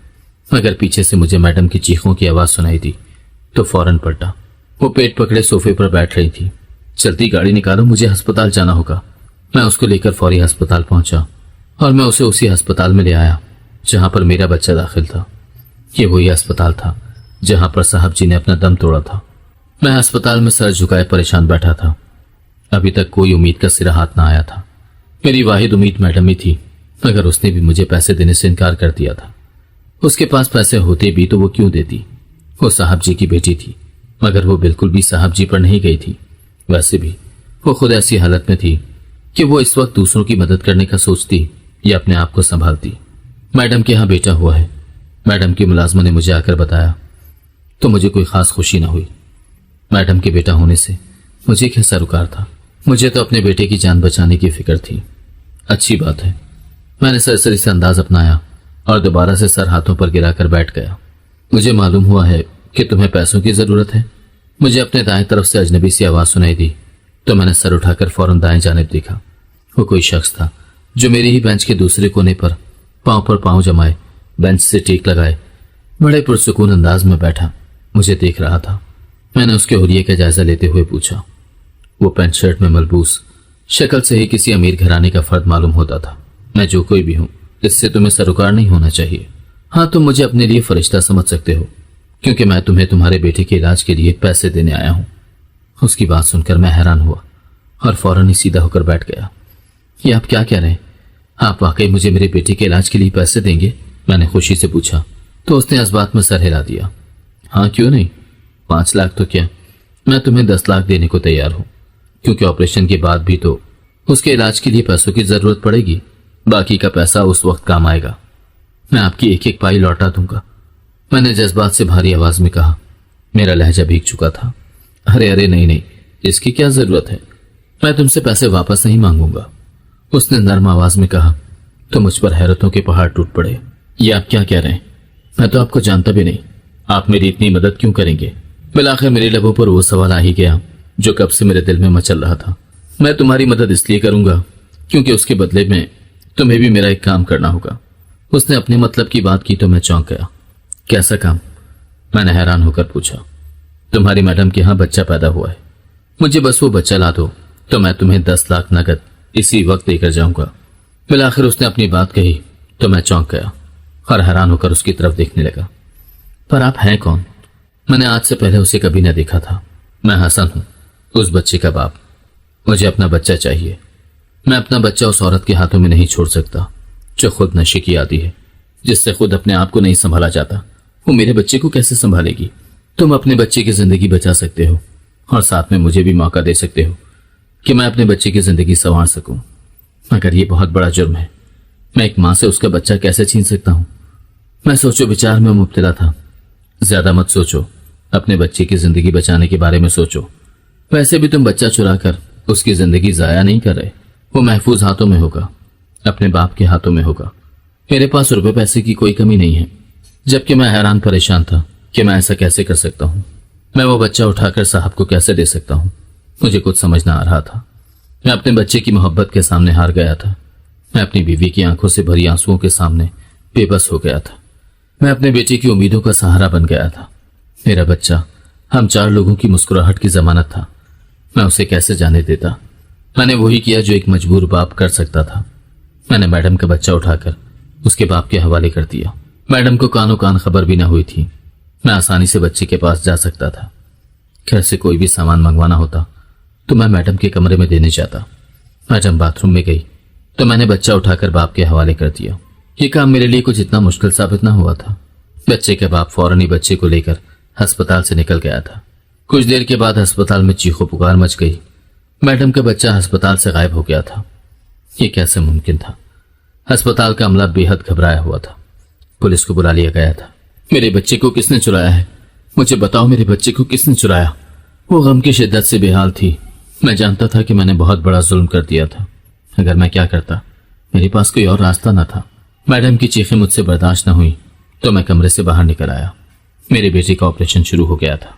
مگر پیچھے سے مجھے میڈم کی چیخوں کی آواز سنائی دی تو فوراً پلٹا۔ وہ پیٹ پکڑے صوفے پر بیٹھ رہی تھی۔ چلتی گاڑی نکالو، مجھے ہسپتال جانا ہوگا۔ میں اس کو لے کر فوری ہسپتال پہنچا اور میں اسے اسی ہسپتال میں لے آیا جہاں پر میرا بچہ داخل تھا۔ یہ وہی ہسپتال تھا جہاں پر صاحب جی نے اپنا دم توڑا تھا۔ میں ہسپتال میں سر جھکائے پریشان بیٹھا تھا۔ ابھی تک کوئی امید کا سرا ہاتھ نہ آیا تھا۔ میری واحد امید میڈم ہی تھی، مگر اس نے بھی مجھے پیسے دینے سے انکار کر دیا تھا۔ اس کے پاس پیسے ہوتے بھی تو وہ کیوں دیتی؟ وہ صاحب جی کی بیٹی تھی، مگر وہ بالکل بھی صاحب جی پر نہیں گئی تھی۔ ویسے بھی وہ خود ایسی حالت میں تھی کہ وہ اس وقت دوسروں کی مدد کرنے کا سوچتی یا اپنے آپ کو سنبھالتی۔ میڈم کے ہاں بیٹا ہوا ہے، میڈم کی ملازمہ نے مجھے آ کر بتایا تو مجھے کوئی خاص خوشی نہ ہوئی۔ میڈم کے بیٹا ہونے سے مجھے کیا سروکار تھا؟ مجھے تو اپنے بیٹے کی جان بچانے کی فکر تھی۔ اچھی بات ہے، میں نے سرسری سے انداز اپنایا اور دوبارہ سے سر ہاتھوں پر گرا کر بیٹھ گیا۔ مجھے معلوم ہوا ہے کہ تمہیں پیسوں کی ضرورت ہے۔ مجھے اپنے دائیں طرف سے اجنبی سی آواز سنائی دی تو میں نے سر اٹھا کر فوراً دائیں جانب دیکھا۔ وہ کوئی شخص تھا جو میری ہی بینچ کے دوسرے کونے پر پاؤں جمائے بینچ سے ٹیک لگائے بڑے پرسکون انداز میں بیٹھا مجھے دیکھ رہا تھا۔ میں نے اس کے حلیے کا جائزہ لیتے ہوئے پوچھا۔ وہ پینٹ شرٹ میں ملبوس، شکل سے ہی کسی امیر گھرانے کا فرد معلوم ہوتا تھا۔ میں جو کوئی بھی ہوں، اس سے تمہیں سروکار نہیں ہونا چاہیے۔ ہاں، تم مجھے اپنے لیے فرشتہ سمجھ سکتے ہو، کیونکہ میں تمہیں تمہارے بیٹے کے علاج کے لیے پیسے دینے آیا ہوں۔ اس کی بات سن کر میں حیران ہوا اور فوراً ہی سیدھا ہو کر بیٹھ گیا۔ یہ آپ کیا کہہ رہے ہیں؟ آپ واقعی مجھے میرے بیٹے کے علاج کے لیے پیسے دیں گے؟ میں نے خوشی سے پوچھا تو اس نے اس بات میں سر ہلا دیا۔ ہاں، کیوں نہیں؟ 5 لاکھ تو کیا، میں تمہیں 10 لاکھ دینے کو تیار ہوں، کیونکہ آپریشن کے بعد بھی تو اس کے علاج کے لیے پیسوں کی ضرورت پڑے گی۔ باقی کا پیسہ اس وقت کام آئے گا، میں آپ کی ایک ایک پائی لوٹا دوں گا۔ میں نے جذبات سے بھاری آواز میں کہا۔ میرا لہجہ بھیگ چکا تھا۔ ارے نہیں، اس کی کیا ضرورت ہے؟ میں تم سے پیسے واپس نہیں مانگوں گا، اس نے نرم آواز میں کہا تو مجھ پر حیرتوں کے پہاڑ ٹوٹ پڑے۔ یہ آپ کیا کہہ رہے ہیں؟ میں تو آپ کو جانتا بھی نہیں، آپ میری اتنی مدد کیوں کریں گے؟ بالآخر میرے لبوں پر وہ سوال آ ہی گیا جو کب سے میرے دل میں مچل رہا تھا۔ میں تمہاری مدد اس لیے کروں گا کیونکہ اس کے بدلے میں تمہیں بھی میرا ایک کام کرنا ہوگا۔ اس نے اپنے مطلب کی بات کی تو میں چونک گیا۔ کیسا کام؟ میں نے حیران ہو کر پوچھا۔ تمہاری میڈم کے ہاں بچہ پیدا ہوا ہے، مجھے بس وہ بچہ لا دو تو میں تمہیں 10 لاکھ نقد اسی وقت دے کر جاؤں گا۔ بالآخر اس نے اپنی بات کہی تو میں چونک گیا اور حیران ہو کر اس کی طرف دیکھنے لگا۔ پر آپ ہیں کون؟ میں نے آج سے پہلے اسے کبھی نہ دیکھا تھا۔ میں حسن ہوں، اس بچے کا باپ۔ مجھے اپنا بچہ چاہیے۔ میں اپنا بچہ اس عورت کے ہاتھوں میں نہیں چھوڑ سکتا جو خود نشے کی عادی ہے، جس سے خود اپنے آپ کو نہیں سنبھالا جاتا۔ وہ میرے بچے کو کیسے سنبھالے گی؟ تم اپنے بچے کی زندگی بچا سکتے ہو اور ساتھ میں مجھے بھی موقع دے سکتے ہو کہ میں اپنے بچے کی زندگی سنوار سکوں، مگر یہ بہت بڑا جرم ہے۔ میں ایک ماں سے اس کا بچہ کیسے چھین سکتا ہوں؟ میں سوچو بچار میں مبتلا تھا۔ زیادہ مت سوچو، اپنے بچے کی زندگی بچانے کے بارے میں سوچو۔ ویسے بھی تم بچہ چرا کر اس کی زندگی ضائع نہیں کر رہے، وہ محفوظ ہاتھوں میں ہوگا، اپنے باپ کے ہاتھوں میں ہوگا۔ میرے پاس روپے پیسے کی کوئی کمی نہیں ہے، جبکہ میں حیران پریشان تھا کہ میں ایسا کیسے کر سکتا ہوں۔ میں وہ بچہ اٹھا کر صاحب کو کیسے دے سکتا ہوں؟ مجھے کچھ سمجھ نہ آ رہا تھا۔ میں اپنے بچے کی محبت کے سامنے ہار گیا تھا۔ میں اپنی بیوی کی آنکھوں سے بھری آنسوؤں کے سامنے بے بس ہو گیا تھا۔ میں اپنے بیٹے کی امیدوں کا سہارا بن گیا تھا۔ میرا بچہ ہم 4 لوگوں کی مسکراہٹ کی ضمانت تھا، میں اسے کیسے جانے دیتا؟ میں نے وہی کیا جو ایک مجبور باپ کر سکتا تھا۔ میں نے میڈم کا بچہ اٹھا کر اس کے باپ کے حوالے کر دیا۔ میڈم کو کانوں کان خبر بھی نہ ہوئی تھی۔ میں آسانی سے بچے کے پاس جا سکتا تھا۔ گھر سے کوئی بھی سامان منگوانا ہوتا تو میں میڈم کے کمرے میں دینے جاتا۔ میڈم باتھ روم میں گئی تو میں نے بچہ اٹھا کر باپ کے حوالے کر دیا۔ یہ کام میرے لیے کچھ اتنا مشکل ثابت نہ ہوا تھا۔ بچے کے باپ فوراً ہی بچے کو لے کر ہسپتال سے نکل گیا تھا۔ کچھ دیر کے بعد ہسپتال میں چیخو پکار مچ گئی۔ میڈم کا بچہ ہسپتال سے غائب ہو گیا تھا۔ یہ کیسے ممکن تھا؟ ہسپتال کا عملہ بے حد گھبرایا ہوا تھا۔ پولیس کو بلا لیا گیا تھا۔ میرے بچے کو کس نے چرایا ہے؟ مجھے بتاؤ، میرے بچے کو کس نے چرایا؟ وہ غم کی شدت سے بے حال تھی۔ میں جانتا تھا کہ میں نے بہت بڑا ظلم کر دیا تھا، اگر میں کیا کرتا؟ میرے پاس کوئی اور راستہ نہ تھا۔ میڈم کی چیخیں مجھ سے برداشت نہ ہوئی تو میں کمرے سے باہر نکل آیا۔ میرے بیٹے کا آپریشن شروع ہو گیا تھا۔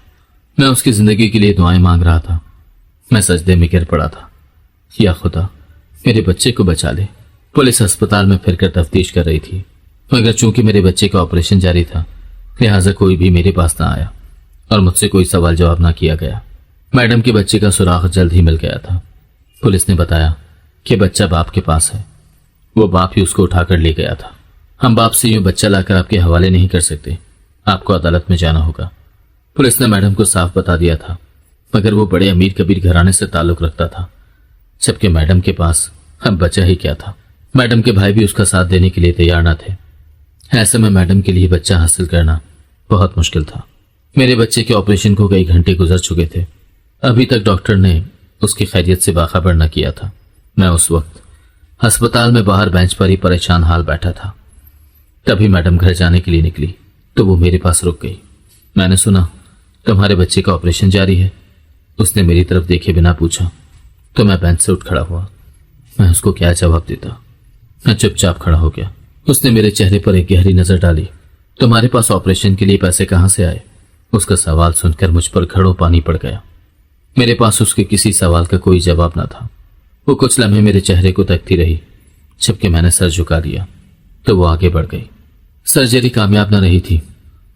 میں اس کی زندگی کے لیے دعائیں مانگ رہا تھا۔ میں سجدے میں گر پڑا تھا۔ یا خدا، میرے بچے کو بچا لے۔ پولیس ہسپتال میں پھر کر تفتیش کر رہی تھی، مگر چونکہ میرے بچے کا آپریشن جاری تھا لہٰذا کوئی بھی میرے پاس نہ آیا اور مجھ سے کوئی سوال جواب نہ کیا گیا۔ میڈم کے بچے کا سراغ جلد ہی مل گیا تھا۔ پولیس نے بتایا کہ بچہ باپ کے پاس ہے، وہ باپ ہی اس کو اٹھا کر لے گیا تھا۔ ہم باپ سے یوں بچہ لا کر آپ کے حوالے نہیں کر سکتے، آپ کو عدالت میں جانا ہوگا۔ پولیس نے میڈم کو صاف بتا دیا تھا، مگر وہ بڑے امیر کبیر گھرانے سے تعلق رکھتا تھا جبکہ میڈم کے پاس اب بچہ ہی کیا تھا۔ میڈم کے بھائی بھی اس کا ساتھ دینے کے لیے تیار نہ تھے۔ ایسے میں میڈم کے لیے بچہ حاصل کرنا بہت مشکل تھا۔ میرے بچے کے آپریشن کو کئی گھنٹے گزر چکے تھے، ابھی تک ڈاکٹر نے اس کی خیریت سے باخبر نہ کیا تھا۔ میں اس وقت ہسپتال میں باہر بینچ پر ہی پریشان حال بیٹھا تھا۔ تبھی میڈم گھر جانے کے لیے نکلی تو وہ میرے پاس رک گئی۔ میں نے سنا تمہارے بچے کا آپریشن جاری ہے؟ اس نے میری طرف دیکھے بنا پوچھا تو میں بینچ سے اٹھ کھڑا ہوا۔ میں اس کو کیا جواب دیتا؟ میں چپ چاپ کھڑا ہو گیا۔ اس نے میرے چہرے پر ایک گہری نظر ڈالی۔ تمہارے پاس آپریشن کے لیے پیسے کہاں سے آئے؟ اس کا سوال سن کر مجھ پر گھڑوں پانی پڑ گیا۔ میرے پاس اس کے کسی سوال کا کوئی جواب نہ تھا۔ وہ کچھ لمحے میرے چہرے کو تکتی رہی، جبکہ میں نے سر جھکا لیا تو وہ آگے بڑھ گئی۔ سرجری کامیاب نہ رہی تھی۔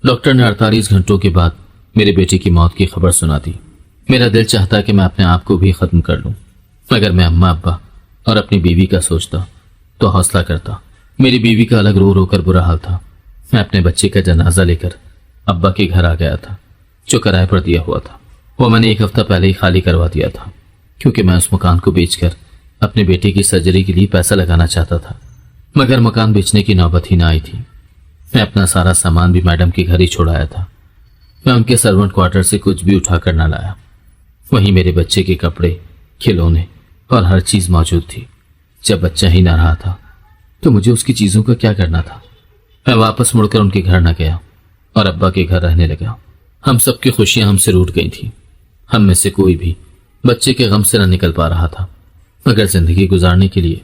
ڈاکٹر نے 48 گھنٹوں کے بعد میرے بیٹے کی موت کی خبر سنا دی۔ میرا دل چاہتا کہ میں اپنے آپ کو بھی ختم کر لوں، مگر میں اماں ابا اور اپنی بیوی کا سوچتا تو حوصلہ کرتا۔ میری بیوی کا الگ رو رو کر برا حال تھا۔ میں اپنے بچے کا جنازہ لے کر ابا کے گھر آ گیا تھا، جو کرائے پر دیا ہوا تھا۔ وہ میں نے 1 ہفتہ پہلے ہی خالی کروا دیا تھا، کیونکہ میں اس مکان کو بیچ کر اپنے بیٹے کی سرجری کے لیے پیسہ لگانا چاہتا تھا، مگر مکان بیچنے کی نوبت ہی نہ آئی تھی۔ میں اپنا سارا سامان بھی میڈم کے گھر ہی چھوڑایا تھا۔ میں ان کے سرونٹ کوارٹر سے کچھ بھی اٹھا کر نہ لایا۔ وہیں میرے بچے کے کپڑے، کھلونے اور ہر چیز موجود تھی۔ جب بچہ ہی نہ رہا تھا تو مجھے اس کی چیزوں کا کیا کرنا تھا؟ میں واپس مڑ کر ان کے گھر نہ گیا اور ابا کے گھر رہنے لگا۔ ہم سب کی خوشیاں ہم سے روٹ گئی تھیں۔ ہم میں سے کوئی بھی بچے کے غم سے نہ نکل پا رہا تھا، مگر زندگی گزارنے کے لیے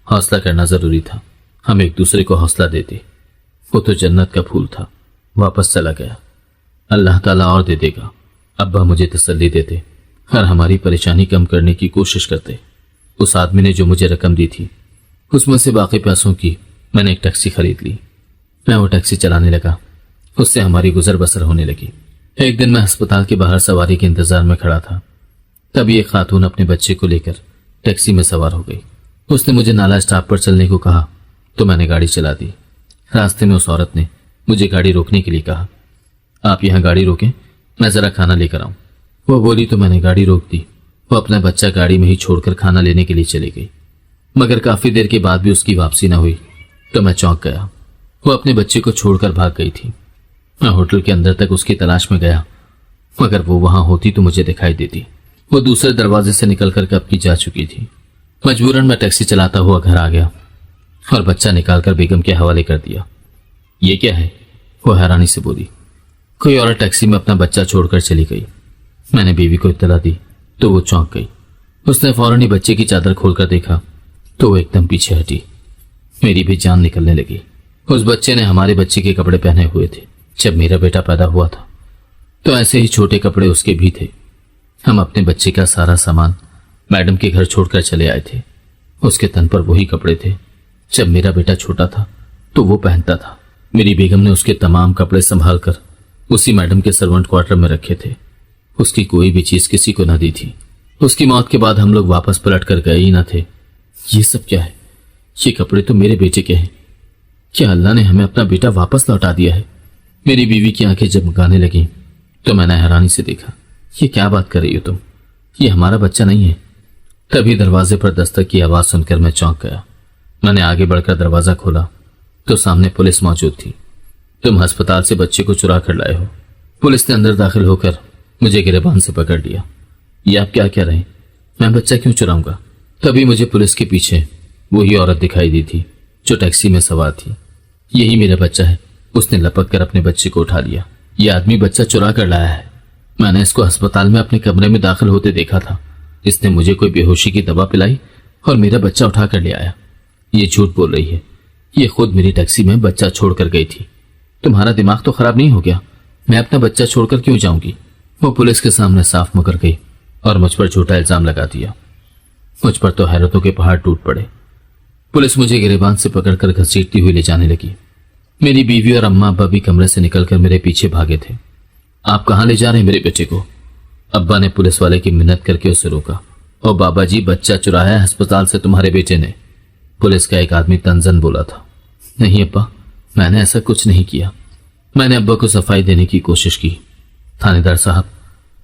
حوصلہ کرنا ضروری تھا۔ ہم ایک دوسرے کو حوصلہ دیتے۔ وہ تو جنت کا پھول تھا، واپس چلا گیا۔ اللہ تعالیٰ اور دے دے گا۔ ابا مجھے تسلی دیتے اور ہماری پریشانی کم کرنے کی کوشش کرتے۔ اس آدمی نے جو مجھے رقم دی تھی، اس میں سے باقی پیسوں کی میں نے ایک ٹیکسی خرید لی۔ میں وہ ٹیکسی چلانے لگا، اس سے ہماری گزر بسر ہونے لگی۔ ایک دن میں ہسپتال کے باہر سواری کے انتظار میں کھڑا تھا، تبھی ایک خاتون اپنے بچے کو لے کر ٹیکسی میں سوار ہو گئی۔ اس نے مجھے نالا اسٹاپ پر چلنے کو کہا تو میں نے گاڑی چلا دی۔ راستے میں اس عورت نے مجھے گاڑی روکنے کے لیے کہا، آپ یہاں گاڑی روکیں، میں ذرا کھانا لے کر آؤں۔ وہ بولی تو میں نے گاڑی روک دی۔ وہ اپنا بچہ گاڑی میں ہی چھوڑ کر کھانا لینے کے لیے چلی گئی، مگر کافی دیر کے بعد بھی اس کی واپسی نہ ہوئی تو میں چونک گیا۔ وہ اپنے بچے کو چھوڑ کر بھاگ گئی تھی۔ میں ہوٹل کے اندر تک اس کی تلاش میں گیا، مگر وہ وہاں ہوتی تو مجھے دکھائی دیتی۔ وہ دوسرے دروازے سے نکل کر کب کی جا چکی تھی۔ مجبوراً میں ٹیکسی چلاتا ہوا گھر آ گیا اور بچہ نکال کر بیگم کے حوالے کر دیا۔ یہ کیا ہے؟ وہ حیرانی سے بولی۔ کوئی عورت ٹیکسی میں اپنا بچہ چھوڑ کر چلی گئی۔ میں نے بیوی کو اطلاع دی تو وہ چونک گئی۔ اس نے فوراً ہی بچے کی چادر کھول کر دیکھا تو وہ ایک دم پیچھے ہٹی۔ میری بھی جان نکلنے لگی۔ اس بچے نے ہمارے بچے کے کپڑے پہنے ہوئے تھے جب میرا بیٹا پیدا ہوا تھا، تو ایسے ہی چھوٹے کپڑے اس کے بھی تھے۔ ہم اپنے بچے کا سارا سامان میڈم کے گھر چھوڑ کر چلے آئے تھے۔ اس کے تن پر وہی کپڑے تھے جب میرا بیٹا چھوٹا تھا تو وہ پہنتا تھا۔ میری بیگم نے اس کے تمام کپڑے سنبھال کر اسی میڈم کے سرونٹ کوارٹر میں رکھے تھے۔ اس کی کوئی بھی چیز کسی کو نہ دی تھی۔ اس کی موت کے بعد ہم لوگ واپس پلٹ کر گئے ہی نہ تھے۔ یہ سب کیا ہے؟ یہ کپڑے تو میرے بیٹے کے ہیں۔ کیا اللہ نے ہمیں اپنا بیٹا واپس لوٹا دیا ہے؟ میری بیوی کی آنکھیں جب گانے لگیں تو میں نے حیرانی سے دیکھا۔ یہ کیا بات کر رہی ہو تم؟ یہ ہمارا بچہ نہیں ہے۔ تبھی دروازے پر دستک کی آواز سن کر میں چونک گیا۔ میں نے آگے بڑھ کر دروازہ کھولا تو سامنے پولیس موجود تھی۔ تم ہسپتال سے بچے کو چرا کر لائے ہو۔ پولیس نے اندر داخل ہو کر مجھے گریبان سے پکڑ لیا۔ یہ آپ کیا کہہ رہے ہیں؟ میں بچہ کیوں چراؤں گا؟ تبھی مجھے پولیس کے پیچھے وہی عورت دکھائی دی تھی جو ٹیکسی میں سوار تھی۔ یہی میرا بچہ ہے، اس نے لپک کر اپنے بچے کو اٹھا لیا۔ یہ آدمی بچہ چرا کر لایا ہے۔ میں نے اس کو ہسپتال میں اپنے کمرے میں داخل ہوتے دیکھا تھا۔ اس نے مجھے کوئی بے ہوشی کی دوا پلائی اور میرا بچہ اٹھا کر لے آیا۔ یہ جھوٹ بول رہی ہے۔ یہ خود میری ٹیکسی میں بچہ چھوڑ کر گئی تھی۔ تمہارا دماغ تو خراب نہیں ہو گیا؟ میں اپنا بچہ چھوڑ کر کیوں جاؤں گی؟ وہ پولیس کے سامنے صاف مکر گئی اور مجھ پر جھوٹا الزام لگا دیا۔ مجھ پر تو حیرتوں کے پہاڑ ٹوٹ پڑے۔ پولیس مجھے گریبان سے پکڑ کر گھسیٹتی ہوئی لے جانے لگی۔ میری بیوی اور اماں ابا بھی کمرے سے نکل کر میرے پیچھے بھاگے تھے۔ آپ کہاں لے جا رہے ہیں میرے بیٹے کو؟ ابا نے پولیس والے کی منت کر کے اسے روکا۔ اور بابا جی، بچہ چرایا ہے ہسپتال سے تمہارے بیٹے نے، پولیس کا ایک آدمی تنزن بولا تھا۔ نہیں ابا، میں نے ایسا کچھ نہیں کیا۔ میں نے ابا کو صفائی دینے کی کوشش کی۔ تھانے دار صاحب،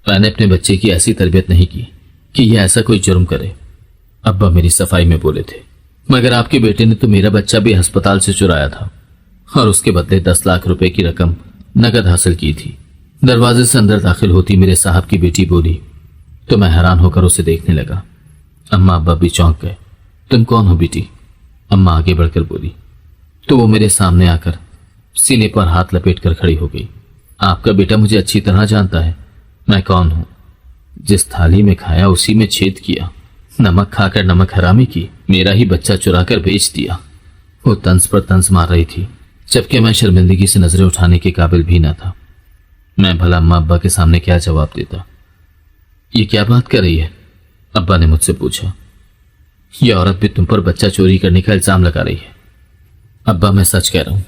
میں نے اپنے بچے کی ایسی تربیت نہیں کی کہ یہ ایسا کوئی جرم کرے۔ ابا میری صفائی میں بولے تھے، مگر آپ کے بیٹے نے تو میرا بچہ بھی ہسپتال سے چرایا تھا اور اس کے بدلے 10 لاکھ روپے کی رقم نقد حاصل کی تھی۔ دروازے سے اندر داخل ہوتی میرے صاحب کی بیٹی بولی تو میں حیران ہو کر اسے دیکھنے لگا۔ اماں ابا بھی چونک گئے۔ تم کون ہو بیٹی؟ اماں آگے بڑھ کر بولی تو وہ میرے سامنے آ کر سینے پر ہاتھ لپیٹ کر کھڑی ہو گئی۔ آپ کا بیٹا مجھے اچھی طرح جانتا ہے، میں کون ہوں۔ جس تھالی میں کھایا اسی میں چھید کیا، نمک کھا کر نمک حرامی کی، میرا ہی بچہ چرا کر بیچ دیا۔ وہ طنز پر طنز مار رہی تھی، جبکہ میں شرمندگی سے نظریں اٹھانے کے قابل بھی نہ تھا۔ میں بھلا اماں ابا کے سامنے کیا جواب دیتا؟ یہ کیا بات کر رہی ہے؟ ابا نے مجھ سے پوچھا۔ یہ عورت بھی تم پر بچہ چوری کرنے کا الزام لگا رہی ہے۔ ابا میں سچ کہہ رہا ہوں،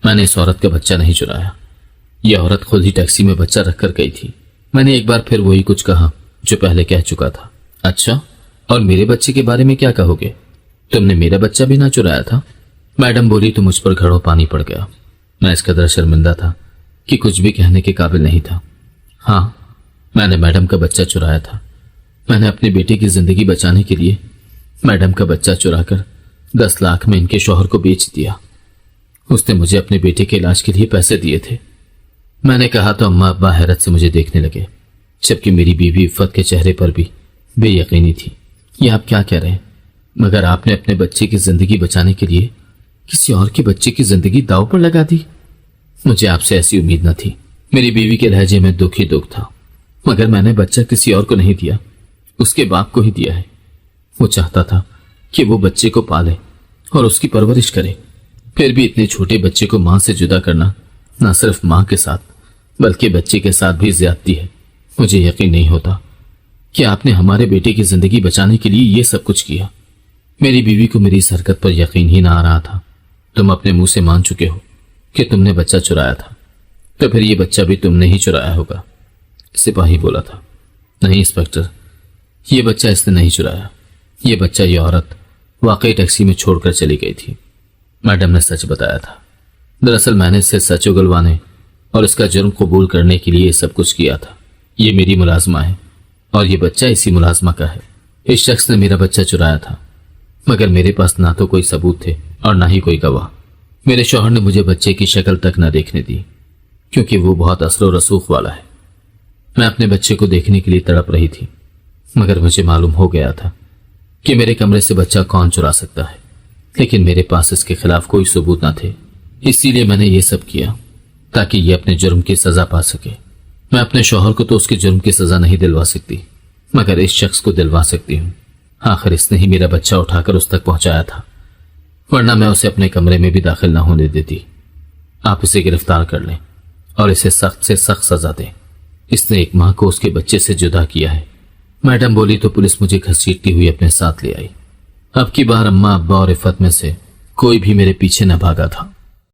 میں نے اس عورت کا بچہ نہیں چرایا۔ یہ عورت خود ہی ٹیکسی میں بچہ رکھ کر گئی تھی۔ میں نے ایک بار پھر وہی کچھ کہا جو پہلے کہہ چکا تھا۔ اچھا، اور میرے بچے کے بارے میں کیا کہو گے؟ تم نے میرا بچہ بھی نہ چرایا تھا؟ میڈم بولی تو مجھ پر گھڑوں پانی پڑ گیا۔ میں اس قدر شرمندہ تھا کہ کچھ بھی کہنے کے قابل نہیں تھا۔ ہاں، میں نے میڈم کا بچہ چرایا تھا۔ میں نے اپنے بیٹے کی زندگی بچانے کے لیے میڈم کا بچہ چرا کر 10 لاکھ میں ان کے شوہر کو بیچ دیا۔ اس نے مجھے اپنے بیٹے کے علاج کے لیے پیسے دیے تھے۔ میں نے کہا تو اماں ابا حیرت سے مجھے دیکھنے لگے، جبکہ میری بیوی عفت کے چہرے پر بھی بے یقینی تھی۔ یہ آپ کیا کہہ رہے ہیں؟ مگر آپ نے اپنے بچے کی زندگی بچانے کے لیے کسی اور کے بچے کی زندگی داؤ پر لگا دی؟ مجھے آپ سے ایسی امید نہ تھی۔ میری بیوی کے لہجے میں دکھ ہی دکھ تھا۔ مگر میں نے بچہ کسی اور کو نہیں دیا، اس کے باپ کو ہی دیا ہے۔ وہ چاہتا تھا کہ وہ بچے کو پالے اور اس کی پرورش کرے۔ پھر بھی اتنے چھوٹے بچے کو ماں سے جدا کرنا نہ صرف ماں کے ساتھ بلکہ بچے کے ساتھ بھی زیادتی ہے۔ مجھے یقین نہیں ہوتا کہ آپ نے ہمارے بیٹے کی زندگی بچانے کے لیے یہ سب کچھ کیا۔ میری بیوی کو میری اس حرکت پر یقین ہی نہ آ رہا تھا۔ تم اپنے منہ سے مان چکے ہو کہ تم نے بچہ چرایا تھا، تو پھر یہ بچہ بھی تم نے ہی چرایا ہوگا۔ سپاہی بولا تھا۔ نہیں انسپکٹر، یہ بچہ اس نے نہیں چرایا۔ یہ بچہ یہ عورت واقعی ٹیکسی میں چھوڑ کر چلی گئی تھی۔ میڈم نے سچ بتایا تھا۔ دراصل میں نے اس سے سچ اگلوانے اور اس کا جرم قبول کرنے کے لیے سب کچھ کیا تھا۔ یہ میری ملازمہ ہے اور یہ بچہ اسی ملازمہ کا ہے۔ اس شخص نے میرا بچہ چرایا تھا، مگر میرے پاس نہ تو کوئی ثبوت تھے اور نہ ہی کوئی گواہ۔ میرے شوہر نے مجھے بچے کی شکل تک نہ دیکھنے دی، کیونکہ وہ بہت اثر و رسوخ والا ہے۔ میں اپنے بچے کو دیکھنے کے لیے تڑپ رہی تھی، مگر مجھے معلوم ہو گیا تھا کہ میرے کمرے سے بچہ کون چرا سکتا ہے، لیکن میرے پاس اس کے خلاف کوئی ثبوت نہ تھے۔ اسی لیے میں نے یہ سب کیا تاکہ یہ اپنے جرم کی سزا پا سکے۔ میں اپنے شوہر کو تو اس کے جرم کی سزا نہیں دلوا سکتی، مگر اس شخص کو دلوا سکتی ہوں۔ آخر اس نے ہی میرا بچہ اٹھا کر اس تک پہنچایا تھا، ورنہ میں اسے اپنے کمرے میں بھی داخل نہ ہونے دیتی۔ آپ اسے گرفتار کر لیں اور اسے سخت سے سخت سزا دیں۔ اس نے ایک ماں کو اس کے بچے سے جدا کیا ہے۔ میڈم بولی تو پولیس مجھے گھسیٹتی ہوئی اپنے ساتھ لے آئی۔ اب کی بار اماں ابا اور عفت میں سے کوئی بھی میرے پیچھے نہ بھاگا تھا۔